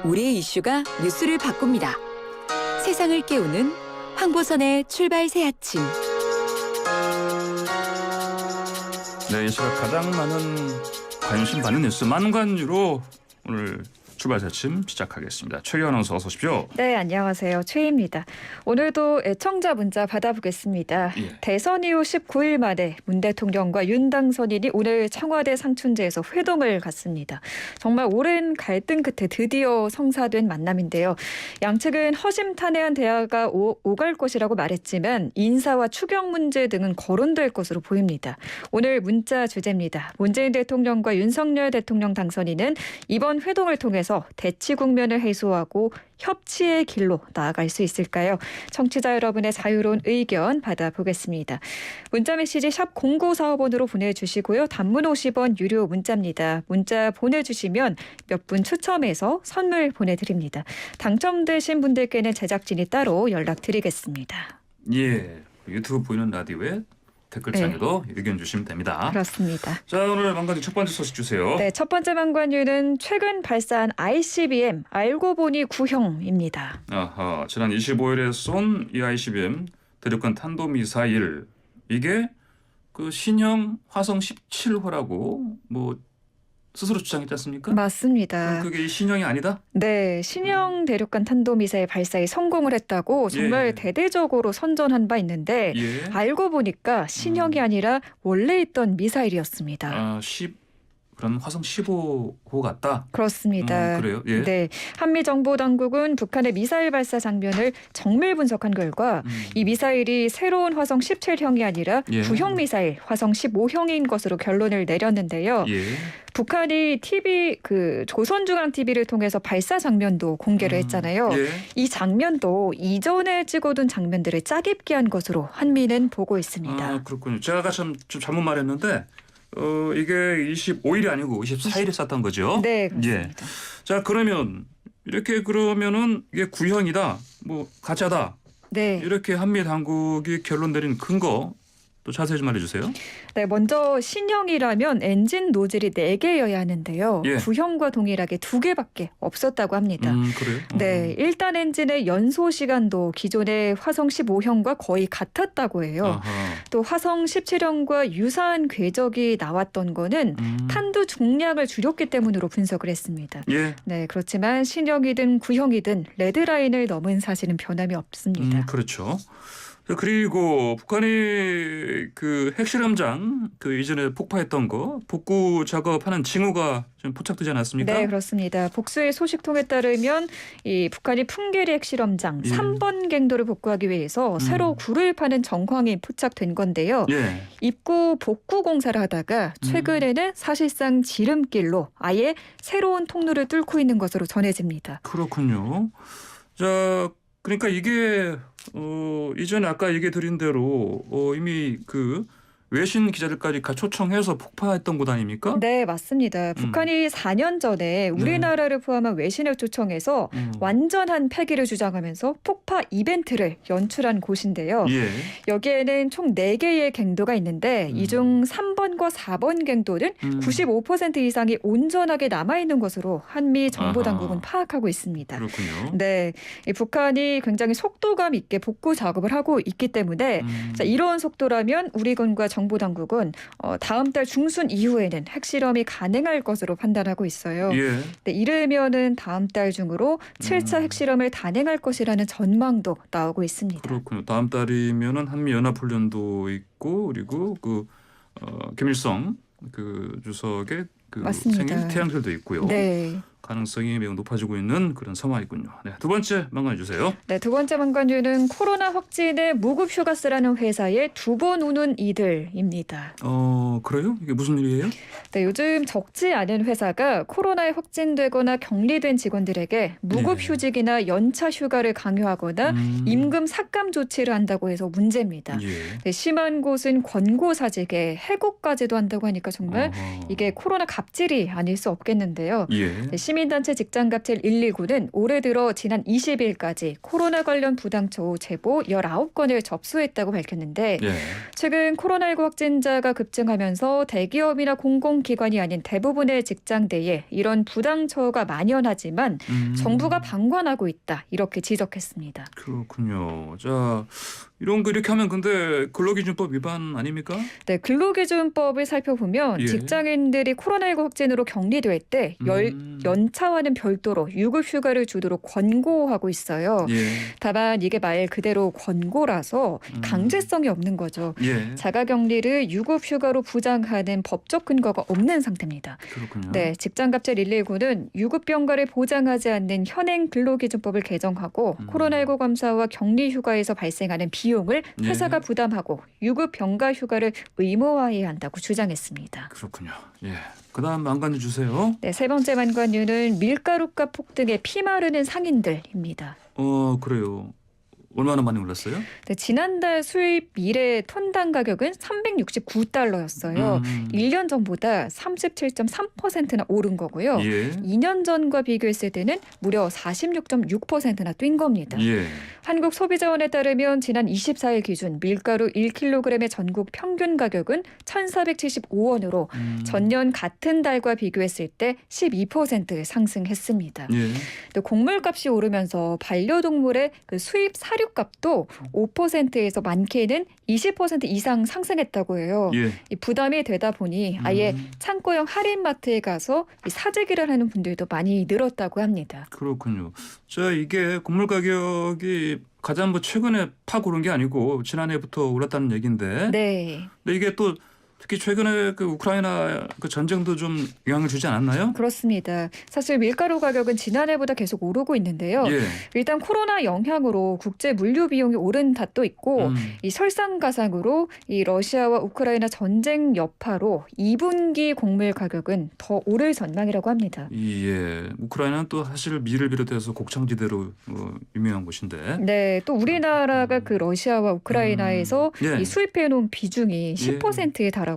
우리의 이슈가 뉴스를 바꿉니다. 세상을 깨우는 황보선의 출발 새 아침. 네, 이 시각 가장 많은 관심 받는 뉴스 만관유로 오늘 출발 새 아침 시작하겠습니다. 최규 아나운서 어서 오십시오. 네, 안녕하세요. 최희입니다. 오늘도 애청자 문자 받아보겠습니다. 예. 대선 이후 19일 만에 문 대통령과 윤 당선인이 오늘 청와대 상춘제에서 회동을 갖습니다. 정말 오랜 갈등 끝에 드디어 성사된 만남인데요. 양측은 허심탄회한 대화가 오갈 것이라고 말했지만 인사와 추경 문제 등은 거론될 것으로 보입니다. 오늘 문자 주제입니다. 문재인 대통령과 윤석열 대통령 당선인은 이번 회동을 통해서 대치 국면을 해소하고 협치의 길로 나아갈 수 있을까요? 청취자 여러분의 자유로운 의견 받아보겠습니다. 문자메시지 샵 0945번으로 보내주시고요. 단문 50원 유료 문자입니다. 문자 보내주시면 몇 분 추첨해서 선물 보내드립니다. 당첨되신 분들께는 제작진이 따로 연락드리겠습니다. 예, 유튜브 보이는 라디오에 댓글창에도 의견 주시면 됩니다. 그렇습니다. 자, 오늘 만관유 첫 번째 소식 주세요. 네, 첫 번째 만관유는 최근 발사한 ICBM 알고 보니 구형입니다. 아하, 지난 25일에 쏜 이 ICBM 대륙간 탄도미사일 이게 그 신형 화성 17호라고 뭐 스스로 주장했지 않습니까? 맞습니다. 그게 이 신형이 아니다? 네, 신형 대륙간 탄도미사일 발사에 성공을 했다고 정말 예. 대대적으로 선전한 바 있는데 예. 알고 보니까 신형이 아니라 원래 있던 미사일이었습니다. 아, 그런 화성 15호 같다? 그렇습니다. 그래요? 예. 네, 한미 정보 당국은 북한의 미사일 발사 장면을 정밀 분석한 결과 이 미사일이 새로운 화성 17형이 아니라 예. 구형 미사일 화성 15형인 것으로 결론을 내렸는데요. 예. 북한이 조선중앙 TV를 통해서 발사 장면도 공개를 했잖아요. 예. 이 장면도 이전에 찍어둔 장면들을 짜깁기 한 것으로 한미는 보고 있습니다. 아, 그렇군요. 제가 아까 좀 잘못 말했는데 이게 25일이 아니고 24일에 쐈던 거죠? 네, 그렇습니다. 예. 자, 그러면은 이게 구형이다, 뭐 가짜다, 네. 이렇게 한미 당국이 결론 내린 근거 또 자세히 좀 알려주세요. 네, 먼저 신형이라면 엔진 노즐이 4개여야 하는데요. 예. 구형과 동일하게 2개밖에 없었다고 합니다. 그래요? 네, 일단 엔진의 연소 시간도 기존의 화성 15형과 거의 같았다고 해요. 아하. 또 화성 17형과 유사한 궤적이 나왔던 거는 탄두 중량을 줄였기 때문으로 분석을 했습니다. 예. 네, 그렇지만 신형이든 구형이든 레드라인을 넘은 사실은 변함이 없습니다. 그렇죠. 그리고 북한이 그 핵실험장 이전에 폭파했던 거 복구 작업하는 징후가 좀 포착되지 않았습니까? 네, 그렇습니다. 복수의 소식통에 따르면 이 북한이 풍계리 핵실험장 예. 3번 갱도를 복구하기 위해서 새로 굴을 파는 정황이 포착된 건데요. 예. 입구 복구 공사를 하다가 최근에는 사실상 지름길로 아예 새로운 통로를 뚫고 있는 것으로 전해집니다. 그렇군요. 자, 그러니까 이게 이전에 아까 얘기 드린 대로 이미 외신 기자들까지 초청해서 폭파했던 곳 아닙니까? 네, 맞습니다. 북한이 4년 전에 우리나라를 포함한 외신을 초청해서 완전한 패기를 주장하면서 폭파 이벤트를 연출한 곳인데요. 예. 여기에는 총 4개의 갱도가 있는데 이 중 3번과 4번 갱도는 95% 이상이 온전하게 남아있는 것으로 한미 정보당국은 아하. 파악하고 있습니다. 그렇군요. 네, 이 북한이 굉장히 속도감 있게 복구 작업을 하고 있기 때문에 자, 이런 속도라면 우리군과 정보당국은 다음 달 중순 이후에는 핵실험이 가능할 것으로 판단하고 있어요. 예. 네, 이르면은 다음 달 중으로 7차 핵실험을 단행할 것이라는 전망도 나오고 있습니다. 그렇군요. 다음 달이면은 한미 연합훈련도 있고 그리고 김일성 주석의 맞습니다. 생일 태양절도 있고요. 네. 가능성이 매우 높아지고 있는 그런 상황이군요. 네, 두 번째 만관해 주세요. 네, 두 번째 만관유는 코로나 확진에 무급 휴가 쓰라는 회사에 2번 우는 이들입니다. 그래요? 이게 무슨 일이에요? 네, 요즘 적지 않은 회사가 코로나에 확진되거나 격리된 직원들에게 무급 네. 휴직이나 연차 휴가를 강요하거나 임금 삭감 조치를 한다고 해서 문제입니다. 예. 네, 심한 곳은 권고사직에 해고까지도 한다고 하니까 정말 어허. 이게 코로나 갑질이 아닐 수 없겠는데요. 예. 네, 시민단체 직장갑질 119는 올해 들어 지난 20일까지 코로나 관련 부당처 제보 19건을 접수했다고 밝혔는데 예. 최근 코로나19 확진자가 급증하면서 대기업이나 공공기관이 아닌 대부분의 직장 내에 이런 부당처가 만연하지만 정부가 방관하고 있다 이렇게 지적했습니다. 그렇군요. 자, 이런 거 이렇게 하면 근데 근로기준법 위반 아닙니까? 네, 근로기준법을 살펴보면 예. 직장인들이 코로나19 확진으로 격리될 때 연차와는 별도로 유급휴가를 주도록 권고하고 있어요. 예. 다만 이게 말 그대로 권고라서 강제성이 없는 거죠. 예. 자가격리를 유급휴가로 부장하는 법적 근거가 없는 상태입니다. 그렇군요. 네, 직장갑질 119는 유급병가를 보장하지 않는 현행 근로기준법을 개정하고 코로나19 검사와 격리휴가에서 발생하는 비용을 예. 회사가 부담하고 유급병가 휴가를 의무화해야 한다고 주장했습니다. 그렇군요. 예. 그다음 만관주 주세요. 네, 세 번째 만관유는 밀가루값 폭등에 피마르는 상인들입니다. 그래요. 얼마나 많이 올랐어요? 네, 지난달 수입 밀의 톤당 가격은 369달러였어요. 1년 전보다 37.3%나 오른 거고요. 예. 2년 전과 비교했을 때는 무려 46.6%나 뛴 겁니다. 예. 한국소비자원에 따르면 지난 24일 기준 밀가루 1kg의 전국 평균 가격은 1,475원으로 전년 같은 달과 비교했을 때 12% 상승했습니다. 예. 또 곡물값이 오르면서 반려동물의 그 수입 사료값도 5%에서 많게는 20% 이상 상승했다고 해요. 예. 이 부담이 되다 보니 아예 창고형 할인마트에 가서 이 사재기를 하는 분들도 많이 늘었다고 합니다. 그렇군요. 자, 이게 곡물 가격이 가장 최근에 팍 오른 게 아니고 지난해부터 올랐다는 얘기인데. 네. 근데 이게 또 특히 최근에 그 우크라이나 그 전쟁도 좀 영향을 주지 않았나요? 그렇습니다. 사실 밀가루 가격은 지난해보다 계속 오르고 있는데요. 예. 일단 코로나 영향으로 국제 물류 비용이 오른 탓도 있고 이 설상가상으로 이 러시아와 우크라이나 전쟁 여파로 2분기 곡물 가격은 더 오를 전망이라고 합니다. 예. 우크라이나는 또 사실 밀을 비롯해서 곡창지대로 유명한 곳인데. 네, 또 우리나라가 그 러시아와 우크라이나에서 예. 이 수입해 놓은 비중이 10%에 달하거든요.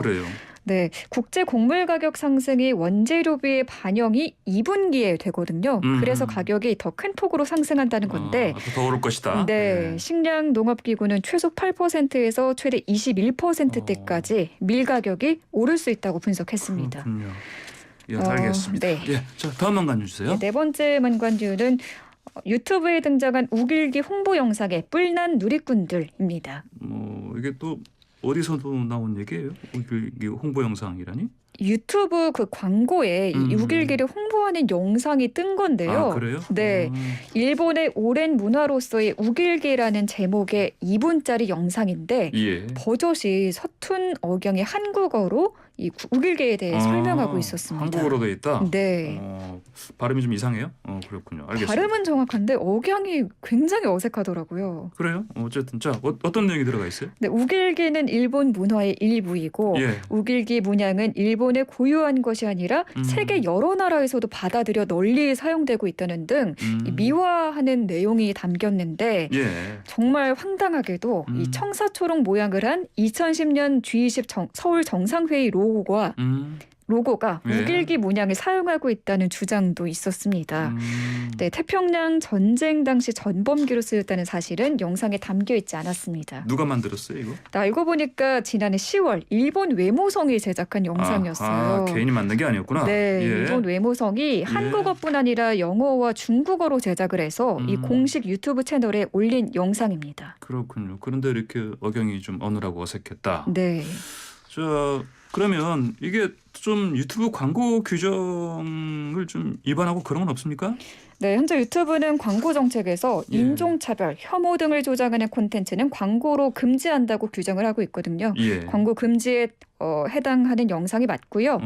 그래요. 네, 국제 곡물 가격 상승이 원재료비의 반영이 2분기에 되거든요. 그래서 가격이 더 큰 폭으로 상승한다는 건데. 더 오를 것이다. 네, 예. 식량 농업기구는 최소 8%에서 최대 21%대까지 밀 가격이 오를 수 있다고 분석했습니다. 그렇군요. 예, 알겠습니다. 네. 예, 자 다음 만관주 주세요. 네 번째 만관주는 유튜브에 등장한 우길기 홍보 영상의 뿔난 누리꾼들입니다. 이게 또 어디서도 나온 얘기예요? 이게 홍보 영상이라니? 유튜브 그 광고에 이 우길기를 홍보하는 영상이 뜬 건데요. 아, 그래요? 네. 일본의 오랜 문화로서의 우길기라는 제목의 2분짜리 영상인데 예. 버젓이 서툰 억양의 한국어로 이 우길기에 대해 설명하고 있었습니다. 한국어로 돼 있다? 네. 발음이 좀 이상해요? 그렇군요. 알겠습니다. 발음은 정확한데 억양이 굉장히 어색하더라고요. 그래요? 어쨌든 자 어떤 내용이 들어가 있어요? 네, 우길기는 일본 문화의 일부이고 예. 우길기 문양은 일본의 고유한 것이 아니라 세계 여러 나라에서도 받아들여 널리 사용되고 있다는 등 이 미화하는 내용이 담겼는데 예. 정말 황당하게도 이 청사초록 모양을 한 2010년 G20 서울 정상회의 로고가 예. 우길기 문양을 사용하고 있다는 주장도 있었습니다. 네, 태평양 전쟁 당시 전범기로 쓰였다는 사실은 영상에 담겨 있지 않았습니다. 누가 만들었어요 이거? 알고 보니까 지난해 10월 일본 외모성이 제작한 영상이었어요. 개인이 만든 게 아니었구나. 네, 예. 일본 외모성이 한국어뿐 아니라 영어와 중국어로 제작을 해서 이 공식 유튜브 채널에 올린 영상입니다. 그렇군요. 그런데 이렇게 억양이 좀 어눌하고 어색했다. 네. 자 그러면 이게 좀 유튜브 광고 규정을 좀 위반하고 그런 건 없습니까? 네, 현재 유튜브는 광고 정책에서 예. 인종차별, 혐오 등을 조장하는 콘텐츠는 광고로 금지한다고 규정을 하고 있거든요. 예. 광고 금지에 해당하는 영상이 맞고요.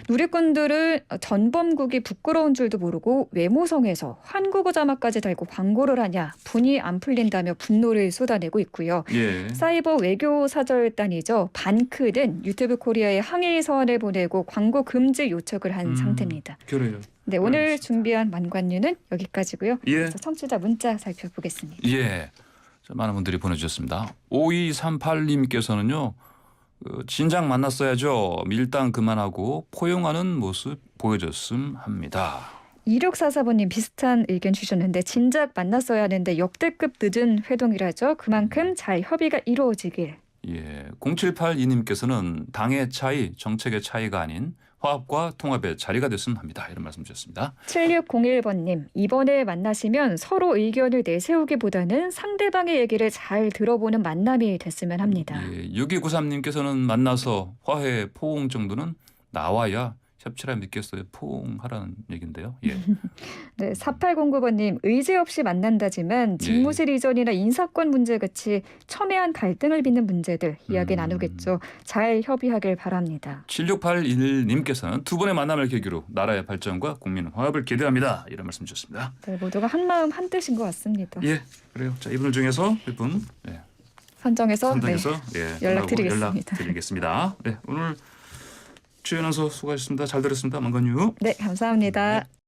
누리꾼들은 전범국이 부끄러운 줄도 모르고 외모성에서 한국어 자막까지 달고 광고를 하냐 분이 안 풀린다며 분노를 쏟아내고 있고요. 예. 사이버 외교 사절단이죠. 반크는 유튜브 코리아에 항의 서한을 보내고 광고 금지 요청을 한 상태입니다. 그래요. 네, 오늘 준비한 만관유는 여기까지고요. 예. 그래서 청취자 문자 살펴보겠습니다. 예. 자, 많은 분들이 보내주셨습니다. 5238님께서는요. 진작 만났어야죠. 밀당 그만하고 포용하는 모습 보여줬음 합니다. 2644번님 비슷한 의견 주셨는데 진작 만났어야 하는데 역대급 늦은 회동이라죠. 그만큼 잘 협의가 이루어지길. 예, 0782님께서는 당의 차이, 정책의 차이가 아닌 화합과 통합의 자리가 됐으면 합니다. 이런 말씀 주셨습니다. 7601번님 이번에 만나시면 서로 의견을 내세우기보다는 상대방의 얘기를 잘 들어보는 만남이 됐으면 합니다. 예, 6293님께서는 만나서 화해, 포옹 정도는 나와야 협치라 믿겠어요. 포옹하라는 얘기인데요. 예. 네, 4809번님 의지 없이 만난다지만 집무실 이전이나 인사권 문제 같이 첨예한 갈등을 빚는 문제들 이야기 나누겠죠. 잘 협의하길 바랍니다. 7681님께서는 두 번의 만남을 계기로 나라의 발전과 국민 화합을 기대합니다. 이런 말씀 주셨습니다. 네, 모두가 한 마음 한 뜻인 것 같습니다. 예, 그래요. 자, 이분들 중에서 몇 분 선정해서 연락드리겠습니다. 연락드리겠습니다. 네, 오늘 최연아서 수고하셨습니다. 잘 들었습니다. 망건유. 네, 감사합니다. 네.